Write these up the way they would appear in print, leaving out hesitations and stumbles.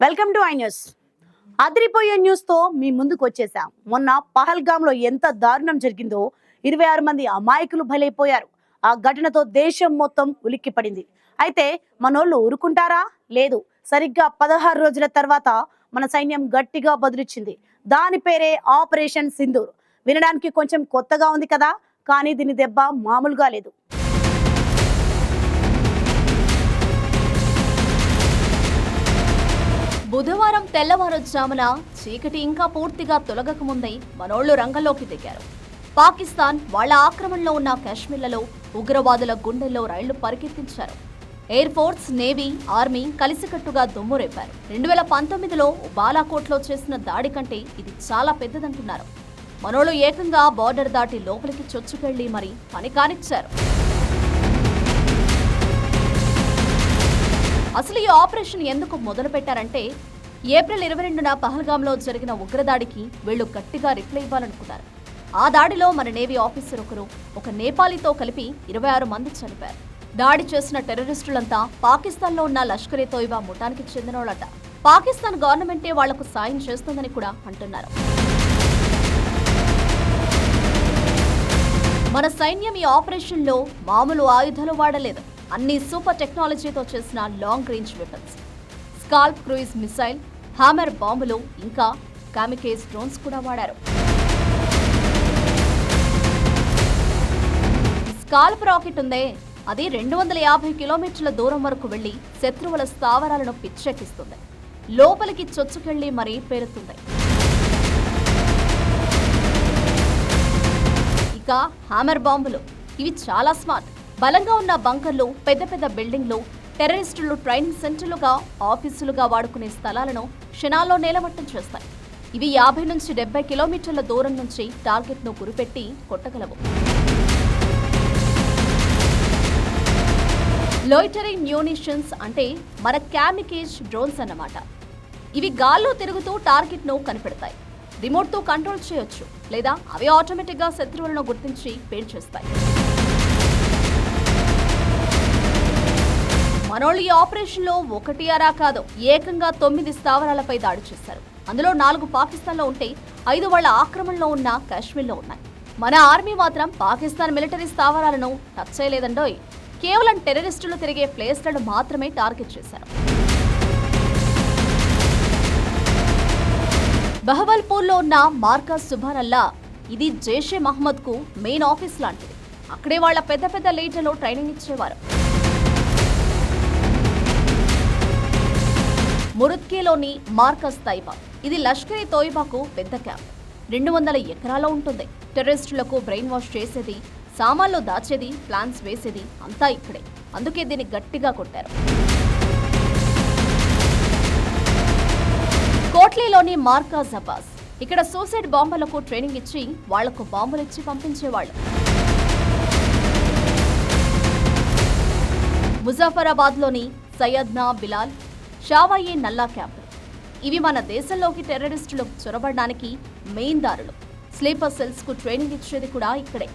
Welcome to I news. అదిరిపోయే news తో మీ ముందుకు వచ్చేసాం. మొన్న పహల్గామ్ లో ఎంత దారుణం జరిగిందో 26 మంది అమాయకులు బలైపోయారు. ఆ ఘటనతో దేశం మొత్తం ఉలిక్కిపడింది. అయితే మనోళ్ళు ఊరుకుంటారా? లేదు. సరిగ్గా 16 రోజుల తర్వాత మన సైన్యం గట్టిగా బదులిచ్చింది. దాని పేరే ఆపరేషన్ సింధూర్. వినడానికి కొంచెం కొత్తగా ఉంది కదా, కానీ దీని దెబ్బ మామూలుగా లేదు. బుధవారం తెల్లవారుజామున చీకటి ఇంకా పూర్తిగా తొలగకముందే మనోళ్లు రంగంలోకి దిగారు. పాకిస్తాన్ వాళ్ల ఆక్రమణలో ఉన్న కాశ్మీర్లలో ఉగ్రవాదుల గుండెల్లో రైళ్లు పరిగెత్తించారు. ఎయిర్ ఫోర్స్, నేవీ, ఆర్మీ కలిసికట్టుగా దుమ్ము రేపారు. 2019లో బాలాకోట్లో చేసిన దాడి కంటే ఇది చాలా పెద్దదంటున్నారు. మనోళ్లు ఏకంగా బార్డర్ దాటి లోపలికి చొచ్చుకెళ్లి మరీ పని కానిచ్చారు. అసలు ఈ ఆపరేషన్ ఎందుకు మొదలు పెట్టారంటే, ఏప్రిల్ 22న పహల్గామ్లో జరిగిన ఉగ్రదాడికి వీళ్లు గట్టిగా రిప్లై ఇవ్వాలనుకున్నారు. ఆ దాడిలో మన నేవీ ఆఫీసర్ ఒకరు, ఒక నేపాలీతో కలిపి 26 మంది చనిపారు. దాడి చేసిన టెర్రరిస్టులంతా పాకిస్తాన్లో ఉన్న లష్కర్-ఏ తోయిబా ముఠానికి చెందినోళ్లట. పాకిస్తాన్ గవర్నమెంటే వాళ్లకు సాయం చేస్తుందని కూడా అంటున్నారు. మన సైన్యం ఈ ఆపరేషన్లో మామూలు ఆయుధాలు వాడలేదు. అన్ని సూపర్ టెక్నాలజీతో చేసిన long range weapons, scalp cruise missile, hammer బాంబులు, ఇంకా కామికేజ్ డ్రోన్స్ కూడా వాడారు. స్కాల్ప్ రాకెట్ ఉందే, అది 250 కిలోమీటర్ల దూరం వరకు వెళ్లి శత్రువుల స్థావరాలను పిచ్చెక్కిస్తుంది. లోపలికి చొచ్చుకెళ్లి మరీ పేరుతుంది. ఇక హ్యామర్ బాంబులు, ఇవి చాలా స్మార్ట్. బలంగా ఉన్న బంకర్లు, పెద్ద పెద్ద బిల్డింగ్లు, టెర్రరిస్టులు ట్రైనింగ్ సెంటర్లుగా, ఆఫీసులుగా వాడుకునే స్థలాలను క్షణాల్లో నేలమట్టం చేస్తాయి. ఇవి 50 నుంచి 70 కిలోమీటర్ల దూరం నుంచి టార్గెట్ను గురిపెట్టి కొట్టగలవు. లోయిటరింగ్ మ్యూనిషన్స్ అంటే మన కామికేజ్ డ్రోన్స్ అన్నమాట. ఇవి గాల్లో తిరుగుతూ టార్గెట్ను కనిపెడతాయి. రిమోట్తో కంట్రోల్ చేయొచ్చు, లేదా అవి ఆటోమేటిక్గా శత్రువులను గుర్తించి పేల్చేస్తాయి. మనోళ్ళు ఈ ఆపరేషన్లో ఒకటి అరా కాదు, ఏకంగా 9 స్థావరాలపై దాడి చేశారు. అందులో 4 పాకిస్తాన్లో ఉంటే 5 వాళ్ల ఆక్రమణలో ఉన్న కాశ్మీర్లో ఉన్నాయి. మన ఆర్మీ మాత్రం పాకిస్తాన్ మిలిటరీ స్థావరాలను టచ్ చేయలేదండోయ్. కేవలం టెర్రరిస్టులు తిరిగే ప్లేస్లను మాత్రమే టార్గెట్ చేశారు. బహవల్పూర్లో ఉన్న మార్కజ్ సుబానల్లా, ఇది జైషే మహమ్మద్కు మెయిన్ ఆఫీస్ లాంటిది. అక్కడే వాళ్ల పెద్ద పెద్ద లీడర్లు ట్రైనింగ్ ఇచ్చేవారు. మురుత్కేలోని మార్కజ్ తైబా, ఇది లష్కర్-ఏ తోయిబాకు పెద్ద క్యాంప్. 200 ఎకరాల్లో ఉంటుంది. టెర్రరిస్టులకు బ్రెయిన్ వాష్ చేసేది, సామాన్లు దాచేది, ప్లాన్స్ వేసేది అంతా ఇక్కడే. అందుకే దీన్ని గట్టిగా కొట్టారు. కోట్లీలోని మార్కజ్ అబ్బాస్, ఇక్కడ సూసైడ్ బాంబర్లకు ట్రైనింగ్ ఇచ్చి వాళ్లకు బాంబులు ఇచ్చి పంపించేవాళ్లు. ముజాఫరాబాద్లోని సయ్యద్నా బిలాల్, షావాయే నల్లా క్యాంపులు, ఇవి మన దేశంలోకి టెర్రరిస్టులు చొరబడడానికి మెయిన్ దారులు. స్లీపర్ సెల్స్ కు ట్రైనింగ్ ఇచ్చేది కూడా ఇక్కడే.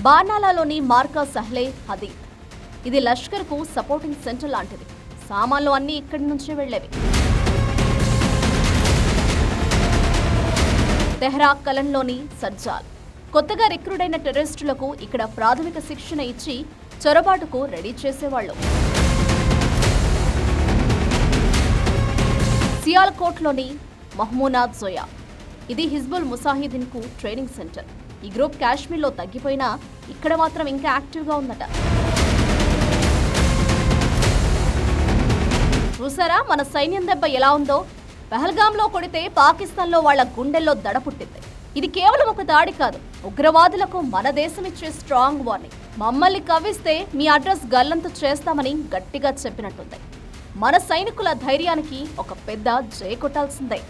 బార్నాలాలోని మార్కజ్ సహ్లే హదీద్, ఇది లష్కర్ కు సపోర్టింగ్ సెంటర్ లాంటిది. సామాన్లు అన్నీ ఇక్కడి నుంచే వెళ్లేవి. తెహ్రా కలన్లోని సజ్జాల్, కొత్తగా రిక్రూట్ అయిన టెర్రరిస్టులకు ఇక్కడ ప్రాథమిక శిక్షణ ఇచ్చి చొరబాటుకు రెడీ చేసేవాళ్లు. సియాల్కోట్లోని మహ్మూనాద్ జోయా, ఇది హిజ్బుల్ ముజాహిదీన్ కు ట్రైనింగ్ సెంటర్. ఈ గ్రూప్ కాశ్మీర్లో తగ్గిపోయినా ఇక్కడ మాత్రం ఇంకా యాక్టివ్గా ఉందట. చూసారా మన సైన్యం దెబ్బ ఎలా ఉందో? పహల్గామ్లో కొడితే పాకిస్తాన్లో వాళ్ల గుండెల్లో దడ పుట్టింది. ఇది కేవలం ఒక దాడి కాదు, ఉగ్రవాదులకు మన దేశం ఇచ్చే స్ట్రాంగ్ వార్నింగ్. మమ్మల్ని కవ్విస్తే మీ అడ్రస్ గల్లంతు చేస్తామని గట్టిగా చెప్పినట్టుంది. మన సైనికుల ధైర్యానికి ఒక పెద్ద జై కొట్టాల్సిందే.